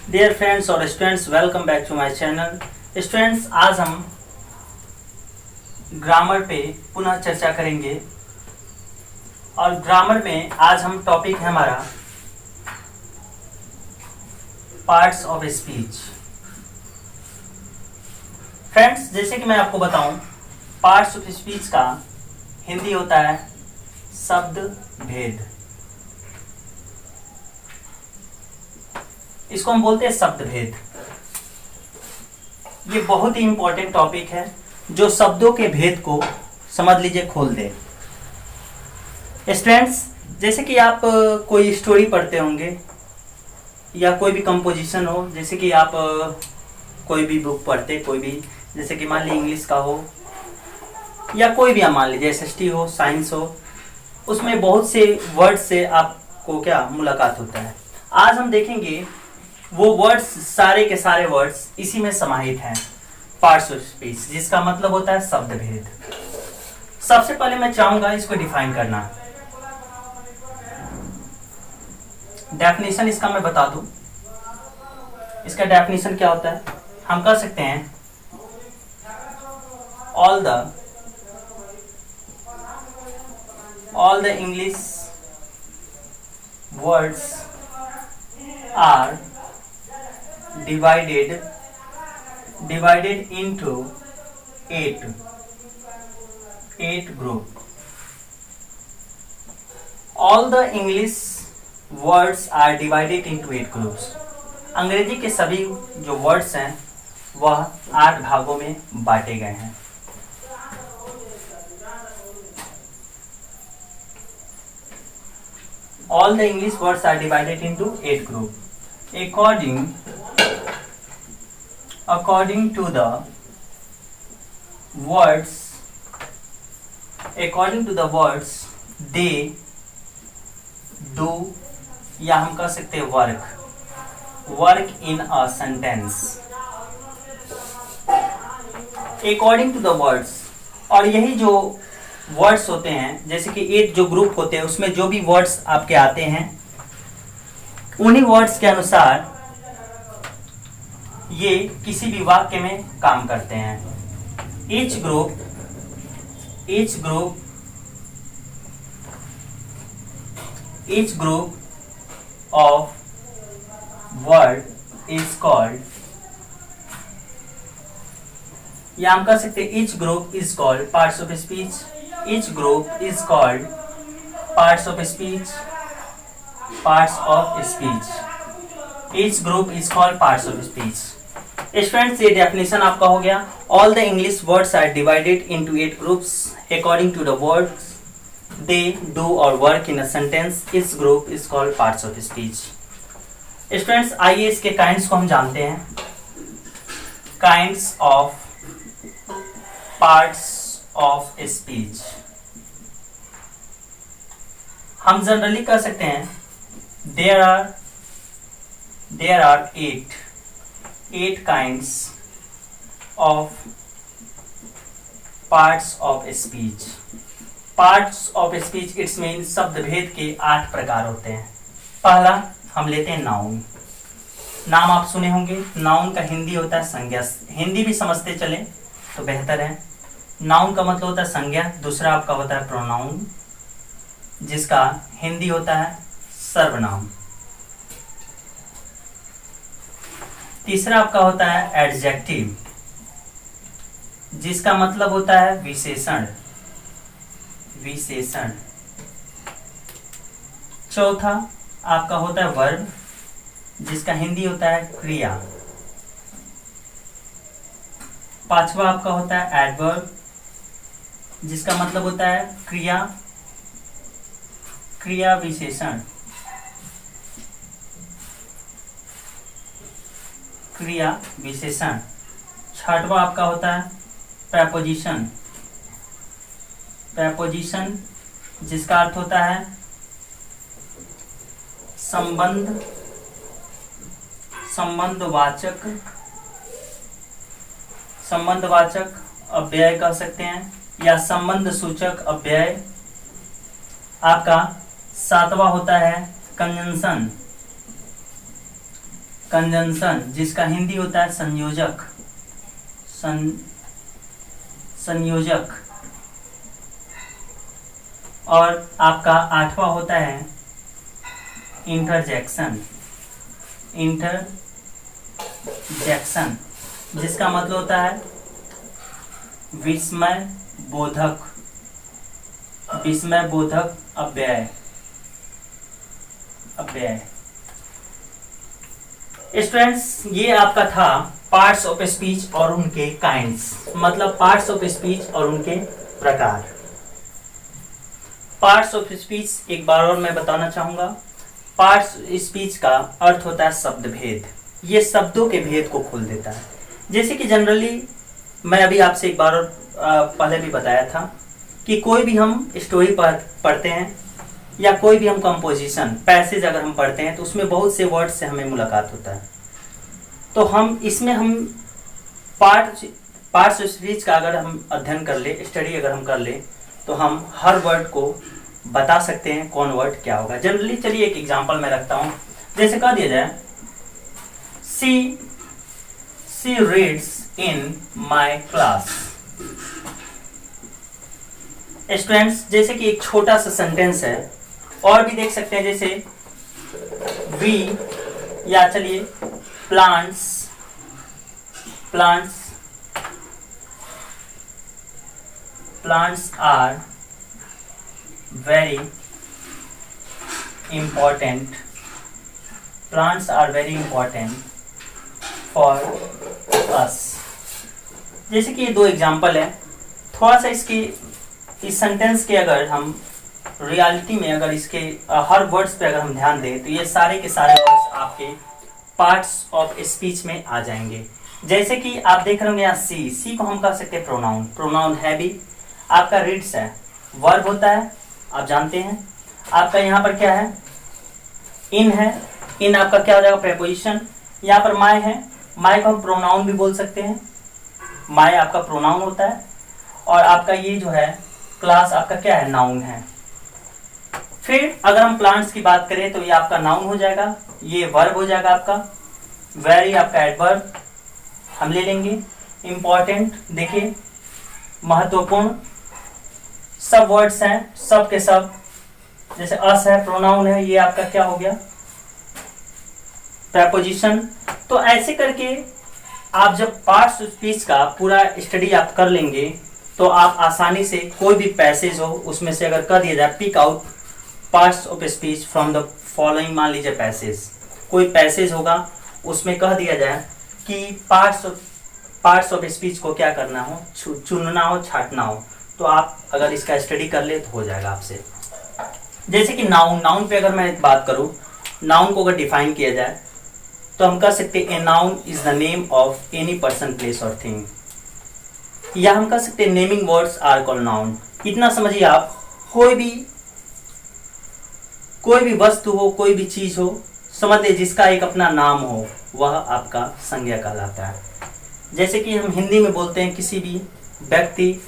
Dear friends और students, welcome back to my channel. Students, आज हम ग्रामर पे पुनः चर्चा करेंगे और ग्रामर में आज हम टॉपिक है हमारा पार्ट्स ऑफ स्पीच। फ्रेंड्स, जैसे कि मैं आपको बताऊं, पार्ट्स ऑफ स्पीच का हिंदी होता है शब्द भेद। इसको हम बोलते हैं शब्द भेद। ये बहुत ही इंपॉर्टेंट टॉपिक है जो शब्दों के भेद को समझ लीजिए खोल दे। स्टूडेंट्स, जैसे कि आप कोई स्टोरी पढ़ते होंगे या कोई भी कंपोजिशन हो, जैसे कि आप कोई भी बुक पढ़ते, कोई भी जैसे कि मान लीजिए इंग्लिश का हो या कोई भी आप मान लीजिए एसएसटी हो, साइंस हो, उसमें बहुत से वर्ड से आपको क्या मुलाकात होता है। आज हम देखेंगे वो वर्ड्स, सारे के सारे वर्ड्स इसी में समाहित हैं, पार्ट्स ऑफ स्पीच, जिसका मतलब होता है शब्द भेद। सबसे पहले मैं चाहूंगा इसको डिफाइन करना। डेफिनेशन इसका मैं बता दूं। इसका डेफिनेशन क्या होता है, हम कह सकते हैं all the English words are divided into eight group. All the English words are divided into 8 groups. अंग्रेजी के सभी जो वर्ड्स हैं वह 8 भागों में बांटे गए हैं। All the English words are divided into 8 groups. According to the words they do, या हम कह सकते हैं work in a sentence. According to the words, और यही जो वर्ड्स होते हैं, जैसे कि 8 जो ग्रुप होते हैं, उसमें जो भी वर्ड्स आपके आते हैं उन्हीं वर्ड्स के अनुसार ये किसी भी वाक्य में काम करते हैं। each group of word is called, या हम कह सकते हैं each group is called parts of speech. Each group is called parts of speech. Each group is called parts of speech. Students, ये डेफिनेशन आपका हो गया। All the English words are divided into 8 groups according to the words they do और work in a sentence. इस group is called parts of speech. Students, आइए इसके kinds को हम जानते हैं। Kinds of parts of speech हम generally कह सकते हैं there are 8 kinds of parts of speech. Parts of speech it's mean शब्द भेद के 8 प्रकार होते हैं। पहला हम लेते हैं नाउन। नाम आप सुने होंगे। नाउन का हिंदी होता है संज्ञा। हिंदी भी समझते चले तो बेहतर है। नाउन का मतलब होता है संज्ञा। दूसरा आपका होता है प्रोनाउन, जिसका हिंदी होता है सर्वनाम। तीसरा आपका होता है एडजेक्टिव, जिसका मतलब होता है विशेषण। चौथा आपका होता है वर्ब, जिसका हिंदी होता है क्रिया। पांचवा आपका होता है एडवर्ब, जिसका मतलब होता है क्रिया विशेषण। छठवा आपका होता है प्रेपोजिशन, जिसका अर्थ होता है संबंधवाचक अव्यय कह सकते हैं, या संबंध सूचक अव्यय। आपका सातवां होता है कंजंक्शन, कंजंक्शन जिसका हिंदी होता है संयोजक, संयोजक। और आपका 8वां होता है इंटरजेक्शन, इंटरजेक्शन जिसका मतलब होता है विस्मय बोधक, विस्मय बोधक अव्यय, अव्यय। स्टूडेंट्स ये आपका था पार्ट्स ऑफ स्पीच और उनके काइंड्स, मतलब पार्ट्स ऑफ स्पीच और उनके प्रकार। पार्ट्स ऑफ स्पीच एक बार और मैं बताना चाहूंगा। पार्ट्स स्पीच का अर्थ होता है शब्द भेद, ये शब्दों के भेद को खोल देता है। जैसे कि जनरली मैं अभी आपसे एक बार और पहले भी बताया था कि कोई भी हम स्टोरी पढ़ते हैं या कोई भी हम कंपोजिशन पैसेज अगर हम पढ़ते हैं तो उसमें बहुत से वर्ड से हमें मुलाकात होता है। तो हम इसमें हम पार्ट्स ऑफ स्पीच का अगर हम अध्ययन कर ले, स्टडी अगर हम कर ले, तो हम हर वर्ड को बता सकते हैं कौन वर्ड क्या होगा। जनरली चलिए एक एग्जांपल मैं रखता हूं, जैसे कह दिया जाए she reads in my class. Students जैसे कि एक छोटा सा सेंटेंस है, और भी देख सकते हैं जैसे वी, या चलिए plants, plants plants are very important, plants are very important for us. जैसे कि ये दो एग्जाम्पल है, थोड़ा सा इसकी इस सेंटेंस के अगर हम रियलिटी में अगर इसके हर वर्ड्स पे अगर हम ध्यान दें तो ये सारे के सारे वर्ड्स आपके पार्ट्स ऑफ स्पीच में आ जाएंगे। जैसे कि आप देख रहे होंगे यहाँ सी को हम कह सकते हैं प्रोनाउन, प्रोनाउन है भी। आपका रीड्स है, वर्ब होता है, आप जानते हैं। आपका यहाँ पर क्या है, इन है, इन आपका क्या हो जाएगा प्रेपोजिशन। यहाँ पर माय है, माय को हम प्रोनाउन भी बोल सकते हैं, माय आपका प्रोनाउन होता है। और आपका ये जो है क्लास आपका क्या है, नाउन है। फिर अगर हम प्लांट्स की बात करें तो ये आपका नाउन हो जाएगा, ये वर्ब हो जाएगा आपका। वेरी आपका एडवर्ब हम ले लेंगे। इंपॉर्टेंट देखिए महत्वपूर्ण, सब वर्ड्स हैं, सब के सब। जैसे अस है, प्रोनाउन है, ये आपका क्या हो गया प्रेपोजिशन। तो ऐसे करके आप जब पार्ट्स ऑफ स्पीच का पूरा स्टडी आप कर लेंगे तो आप आसानी से कोई भी पैसेज हो उसमें से अगर कह दिया जाए pick out parts of speech from the following, मान लीजिए पैसेज, कोई पैसेज होगा उसमें कह दिया जाए कि पार्ट्स ऑफ स्पीच को क्या करना हो, चुनना हो, छांटना हो, तो आप अगर इसका स्टडी कर ले तो हो जाएगा आपसे। जैसे कि नाउन, नाउन पे अगर मैं बात करूं, नाउन को अगर डिफाइन किया जाए तो हम कह सकते हैं a noun is the name of any person, place और थिंग, या हम कह सकते हैं naming words are called noun. इतना समझिए आप, कोई भी वस्तु हो, कोई भी चीज हो, समझ ले जिसका एक अपना नाम हो, वह आपका संज्ञा कहलाता है। जैसे कि हम हिंदी में बोलते हैं किसी भी व्यक्ति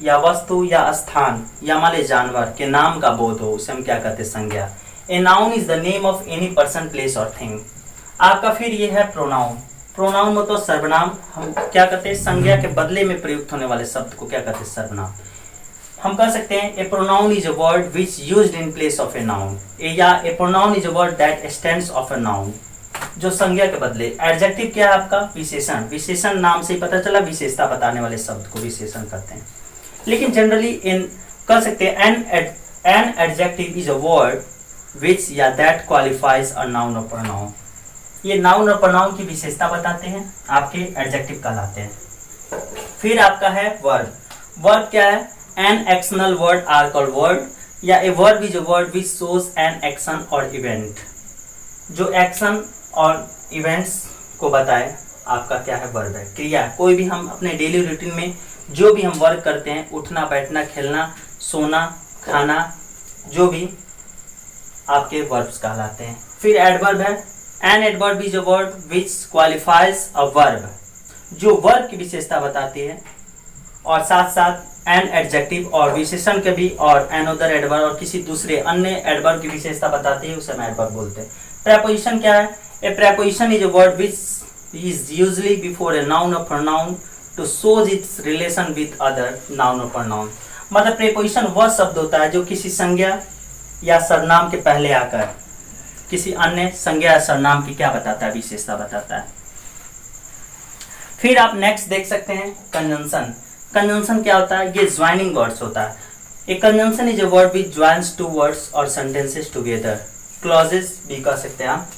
या वस्तु या स्थान या मान ले जानवर के नाम का बोध हो, उसे हम क्या कहते हैं, संज्ञा। ए noun is the name of any person, place और थिंग। आपका फिर ये है प्रोनाउन, प्रोनाउन मतलब सर्वनाम, हम क्या कहते हैं, संज्ञा के बदले में प्रयुक्त होने वाले शब्द को क्या कहते हैं, सर्वनाम। हम कह सकते हैं a pronoun is a word which used in place of a noun, या a pronoun is a word that stands of a noun, जो संज्ञा के बदले। एडजेक्टिव क्या है आपका, विशेषण, विशेषण नाम से ही पता चला, विशेषता बताने वाले शब्द को विशेषण कहते हैं। लेकिन जनरली कह सकते हैं an adjective is a word विच या दैट क्वालिफाइज अ नाउन और प्रोनाउन। ये नाउन और प्रोनाउन की विशेषता बताते हैं, आपके एडजेक्टिव कहलाते हैं। फिर आपका है वर्ब, वर्ब क्या है, an actional word are called word, या a verb is a word which shows an action और इवेंट, जो एक्शन और इवेंट्स को बताए, आपका क्या है, वर्ब है। क्रिया, कोई भी हम अपने डेली रूटीन में जो भी हम वर्क करते हैं, उठना, बैठना, खेलना, सोना, खाना, जो भी आपके वर्ब्स कहलाते हैं। फिर एडवर्ब है, an adverb is a word which qualifies a verb, जो वर्ब की विशेषता बताती है, और साथ साथ एन एडजेक्टिव और विशेषण के भी, और एनोदर एडवर्ब और किसी दूसरे अन्य एडवर्ब की विशेषता बताती है, उसे हम एडवर्ब बोलते हैं। प्रेपोजिशन क्या है, a preposition is a word which is usually before a noun और pronoun to shows its relation with other noun और प्रोनाउन। मतलब प्रेपोजिशन वह शब्द होता है जो किसी संज्ञा या सर्वनाम के पहले आकर किसी अन्य संज्ञा या सर्वनाम की क्या बताता है, विशेषता बताता है। फिर आप नेक्स्ट देख सकते हैं कंजंक्शन। कंजंक्शन क्या होता है? ये ज्वाइनिंग वर्ड्स होता है। A conjunction is a word which joins two words और सेंटेंसेस टुगेदर, क्लॉजेस भी कह सकते हैं आप।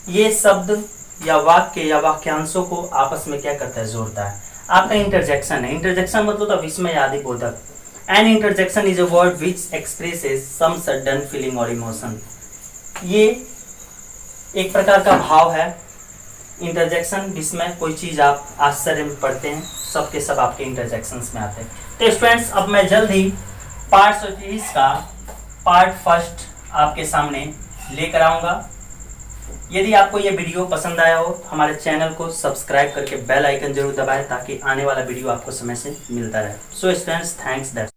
ये शब्द या वाक्य या वाक्यांशों को आपस में क्या करता है? जोड़ता है। आपका इंटरजेक्शन है। इंटरजेक्शन मतलब तो विस्मय आदि बोधक। An interjection is a word which expresses some sudden feeling और इमोशन। ये एक प्रकार का भाव है। इंटरजेक्शन जिसमें कोई चीज आप आश्चर्य में पढ़ते हैं, सब के सब आपके इंटरजेक्शंस में आते हैं। तो स्टूडेंट्स, अब मैं जल्द ही पार्ट्स ऑफ इंग्लिश का पार्ट फर्स्ट आपके सामने लेकर आऊंगा। यदि आपको ये वीडियो पसंद आया हो तो हमारे चैनल को सब्सक्राइब करके बेल आइकन जरूर दबाएं ताकि आने वाला वीडियो आपको समय से मिलता रहे। So students, thanks that's